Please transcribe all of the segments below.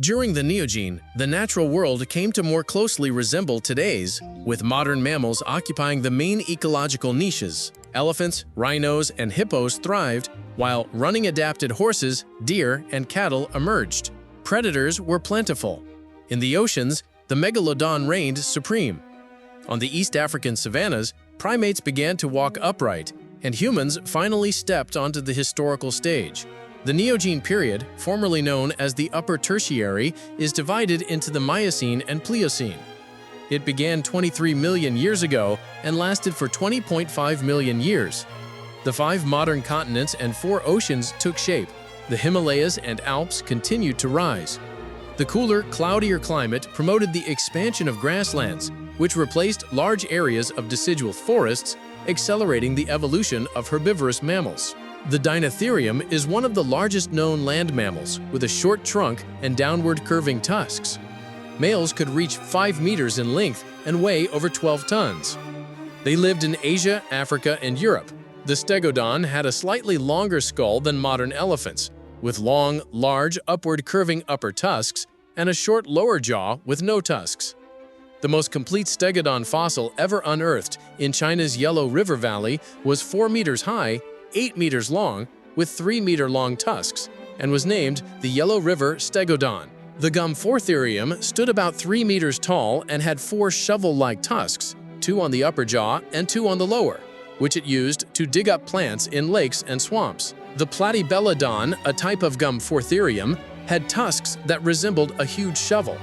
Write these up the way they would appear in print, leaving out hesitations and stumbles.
During the Neogene, the natural world came to more closely resemble today's, with modern mammals occupying the main ecological niches. Elephants, rhinos, and hippos thrived, while running-adapted horses, deer, and cattle emerged. Predators were plentiful. In the oceans, the megalodon reigned supreme. On the East African savannas, primates began to walk upright, and humans finally stepped onto the historical stage. The Neogene period, formerly known as the Upper Tertiary, is divided into the Miocene and Pliocene. It began 23 million years ago and lasted for 20.5 million years. The 5 modern continents and 4 oceans took shape. The Himalayas and Alps continued to rise. The cooler, cloudier climate promoted the expansion of grasslands, which replaced large areas of decidual forests, accelerating the evolution of herbivorous mammals. The Dinotherium is one of the largest known land mammals, with a short trunk and downward curving tusks. Males could reach 5 meters in length and weigh over 12 tons. They lived in Asia, Africa, and Europe. The Stegodon had a slightly longer skull than modern elephants, with long, large, upward curving upper tusks and a short lower jaw with no tusks. The most complete Stegodon fossil ever unearthed in China's Yellow River Valley was 4 meters high, 8 meters long, with 3-meter-long tusks, and was named the Yellow River Stegodon. The Gomphortherium stood about 3 meters tall and had 4 shovel-like tusks, 2 on the upper jaw and 2 on the lower, which it used to dig up plants in lakes and swamps. The Platybelodon, a type of Gomphortherium, had tusks that resembled a huge shovel.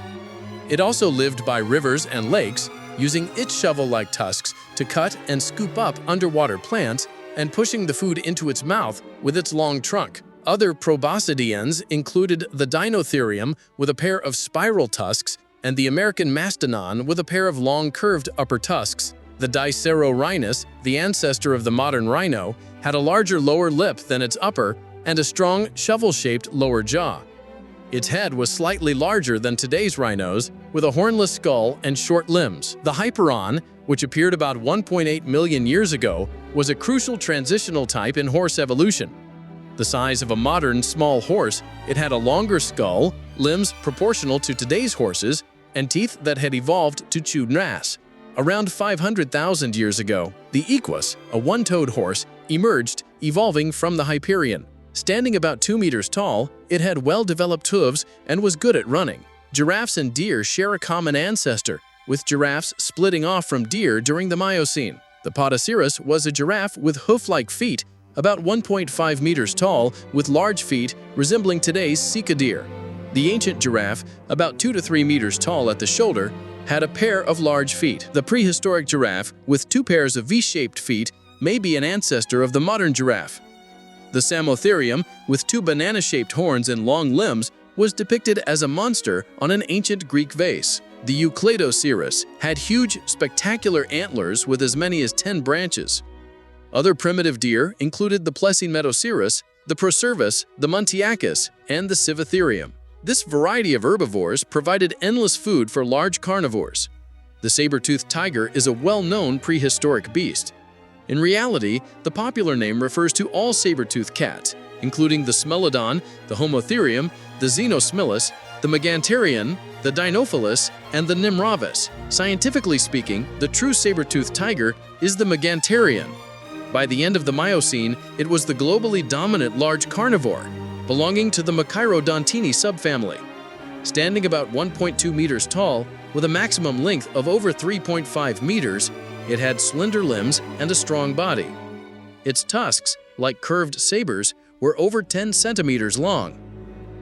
It also lived by rivers and lakes, using its shovel-like tusks to cut and scoop up underwater plants and pushing the food into its mouth with its long trunk. Other proboscideans included the Dinotherium with a pair of spiral tusks and the American mastodon with a pair of long curved upper tusks. The Dicerorhinus, the ancestor of the modern rhino, had a larger lower lip than its upper and a strong shovel-shaped lower jaw. Its head was slightly larger than today's rhinos, with a hornless skull and short limbs. The Hyperon, which appeared about 1.8 million years ago, was a crucial transitional type in horse evolution. The size of a modern small horse, it had a longer skull, limbs proportional to today's horses, and teeth that had evolved to chew grass. Around 500,000 years ago, the Equus, a one-toed horse, emerged, evolving from the Hyperion. Standing about 2 meters tall, it had well-developed hooves and was good at running. Giraffes and deer share a common ancestor, with giraffes splitting off from deer during the Miocene. The Podocerus was a giraffe with hoof-like feet, about 1.5 meters tall, with large feet resembling today's Sika deer. The ancient giraffe, about 2 to 3 meters tall at the shoulder, had a pair of large feet. The prehistoric giraffe, with 2 pairs of V-shaped feet, may be an ancestor of the modern giraffe. The Samotherium, with 2 banana-shaped horns and long limbs, was depicted as a monster on an ancient Greek vase. The Euclidocerus had huge, spectacular antlers with as many as 10 branches. Other primitive deer included the Plesiomedocerus, the Procervus, the Muntiacus, and the Civatherium. This variety of herbivores provided endless food for large carnivores. The saber-toothed tiger is a well-known prehistoric beast. In reality, the popular name refers to all saber-toothed cats, including the Smilodon, the Homotherium, the Xenosmilus, the Meganterion, the Dinophilus, and the Nimravus. Scientifically speaking, the true saber-toothed tiger is the Meganterion. By the end of the Miocene, it was the globally dominant large carnivore, belonging to the Machairodontini subfamily. Standing about 1.2 meters tall, with a maximum length of over 3.5 meters, it had slender limbs and a strong body. Its tusks, like curved sabers, were over 10 centimeters long.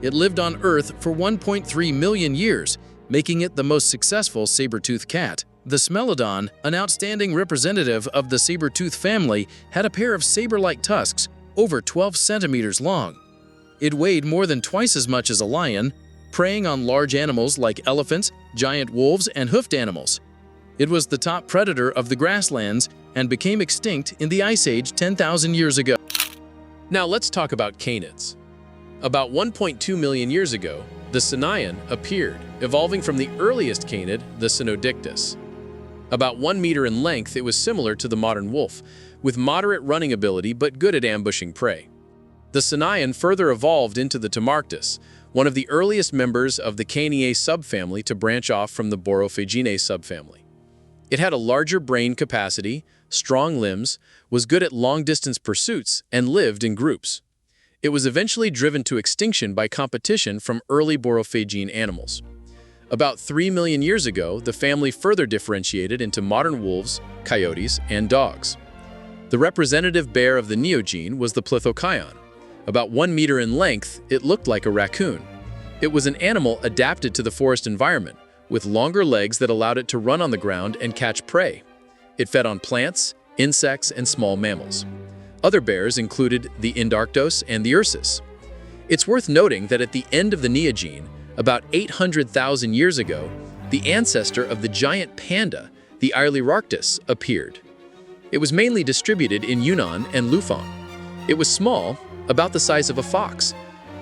It lived on Earth for 1.3 million years, making it the most successful saber-toothed cat. The Smilodon, an outstanding representative of the saber-tooth family, had a pair of saber-like tusks over 12 centimeters long. It weighed more than twice as much as a lion, preying on large animals like elephants, giant wolves, and hoofed animals. It was the top predator of the grasslands and became extinct in the Ice Age 10,000 years ago. Now let's talk about canids. About 1.2 million years ago, the Sinaean appeared, evolving from the earliest canid, the Sinodictus. About 1 meter in length, it was similar to the modern wolf, with moderate running ability but good at ambushing prey. The Sinaean further evolved into the Tomarctus, one of the earliest members of the Caniae subfamily to branch off from the Borophaginae subfamily. It had a larger brain capacity, strong limbs, was good at long-distance pursuits, and lived in groups. It was eventually driven to extinction by competition from early Borophagine animals. About 3 million years ago, the family further differentiated into modern wolves, coyotes, and dogs. The representative bear of the Neogene was the Pliocene. About 1 meter in length, it looked like a raccoon. It was an animal adapted to the forest environment, with longer legs that allowed it to run on the ground and catch prey. It fed on plants, insects, and small mammals. Other bears included the Indarctos and the Ursus. It's worth noting that at the end of the Neogene, about 800,000 years ago, the ancestor of the giant panda, the Ardipithecus, appeared. It was mainly distributed in Yunnan and Lufeng. It was small, about the size of a fox.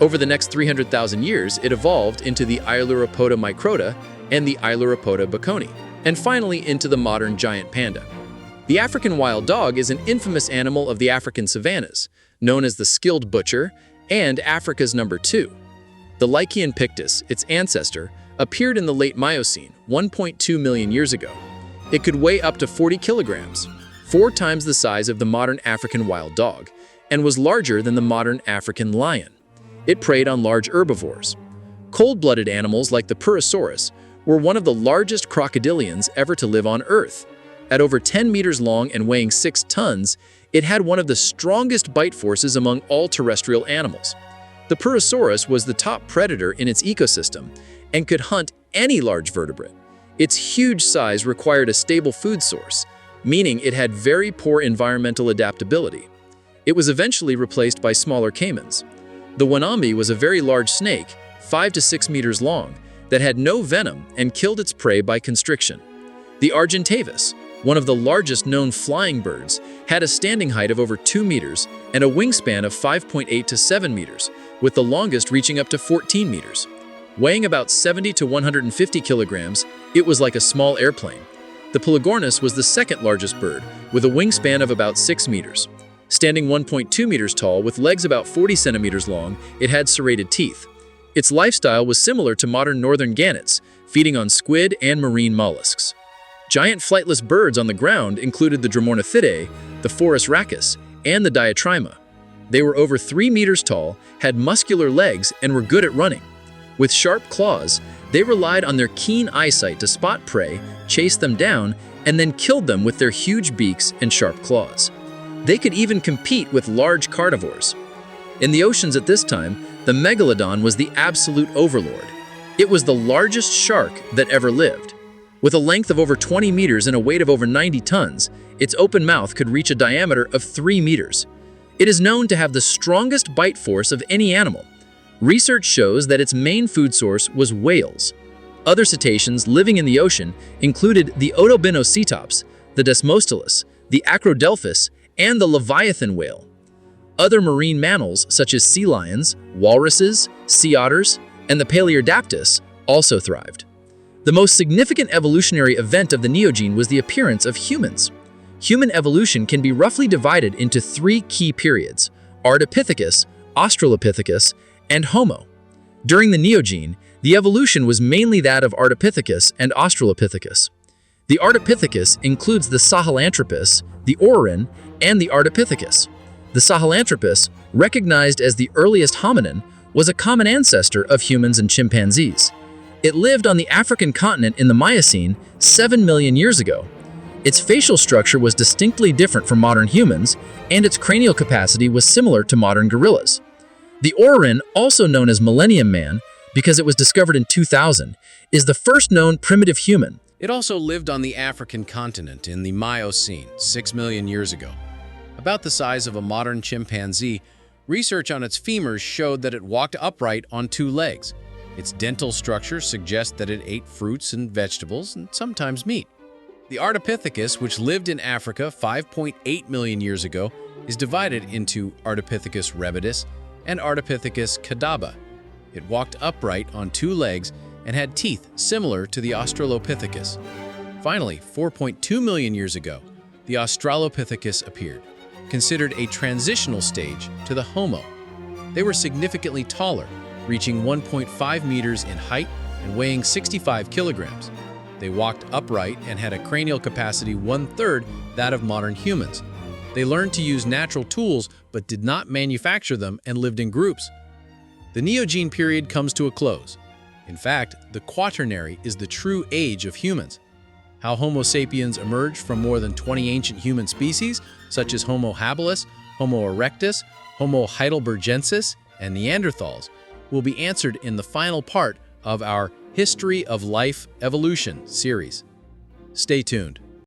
Over the next 300,000 years, it evolved into the Ailuropoda microta and the Ailuropoda baconi, and finally into the modern giant panda. The African wild dog is an infamous animal of the African savannas, known as the skilled butcher and Africa's number 2. The Lycaon pictus, its ancestor, appeared in the late Miocene, 1.2 million years ago. It could weigh up to 40 kilograms, 4 times the size of the modern African wild dog, and was larger than the modern African lion. It preyed on large herbivores. Cold-blooded animals like the PreHistoric were one of the largest crocodilians ever to live on Earth. At over 10 meters long and weighing 6 tons, it had one of the strongest bite forces among all terrestrial animals. The PreHistoric was the top predator in its ecosystem and could hunt any large vertebrate. Its huge size required a stable food source, meaning it had very poor environmental adaptability. It was eventually replaced by smaller caimans. The Wanambi was a very large snake, 5 to 6 meters long, that had no venom and killed its prey by constriction. The Argentavis, one of the largest known flying birds, had a standing height of over 2 meters and a wingspan of 5.8 to 7 meters, with the longest reaching up to 14 meters. Weighing about 70 to 150 kilograms, it was like a small airplane. The Pelagornis was the second largest bird, with a wingspan of about 6 meters. Standing 1.2 meters tall with legs about 40 centimeters long, it had serrated teeth. Its lifestyle was similar to modern northern gannets, feeding on squid and marine mollusks. Giant flightless birds on the ground included the Dromornithidae, the Phorus rachis, and the Diatryma. They were over 3 meters tall, had muscular legs, and were good at running. With sharp claws, they relied on their keen eyesight to spot prey, chase them down, and then kill them with their huge beaks and sharp claws. They could even compete with large carnivores. In the oceans at this time, the megalodon was the absolute overlord. It was the largest shark that ever lived. With a length of over 20 meters and a weight of over 90 tons, its open mouth could reach a diameter of 3 meters. It is known to have the strongest bite force of any animal. Research shows that its main food source was whales. Other cetaceans living in the ocean included the Odobenocetops, the Desmostilus, the Acrodelphus, and the Leviathan whale. Other marine mammals such as sea lions, walruses, sea otters, and the Paleoadaptus also thrived. The most significant evolutionary event of the Neogene was the appearance of humans. Human evolution can be roughly divided into 3 key periods: Ardipithecus, Australopithecus, and Homo. During the Neogene, the evolution was mainly that of Ardipithecus and Australopithecus. The Ardipithecus includes the Sahelanthropus, the Orrerin, and the Ardipithecus. The Sahelanthropus, recognized as the earliest hominin, was a common ancestor of humans and chimpanzees. It lived on the African continent in the Miocene 7 million years ago. Its facial structure was distinctly different from modern humans, and its cranial capacity was similar to modern gorillas. The Orrerin, also known as Millennium Man, because it was discovered in 2000, is the first known primitive human. It also lived on the African continent in the Miocene 6 million years ago. About the size of a modern chimpanzee, research on its femurs showed that it walked upright on 2 legs. Its dental structure suggests that it ate fruits and vegetables and sometimes meat. The Ardipithecus, which lived in Africa 5.8 million years ago, is divided into Ardipithecus rebidus and Ardipithecus cadaba. It walked upright on 2 legs and had teeth similar to the Australopithecus. Finally, 4.2 million years ago, the Australopithecus appeared, considered a transitional stage to the Homo. They were significantly taller, reaching 1.5 meters in height and weighing 65 kilograms. They walked upright and had a cranial capacity one-third that of modern humans. They learned to use natural tools but did not manufacture them and lived in groups. The Neogene period comes to a close. In fact, the Quaternary is the true age of humans. How Homo sapiens emerged from more than 20 ancient human species, such as Homo habilis, Homo erectus, Homo heidelbergensis, and Neanderthals, will be answered in the final part of our History of Life Evolution series. Stay tuned.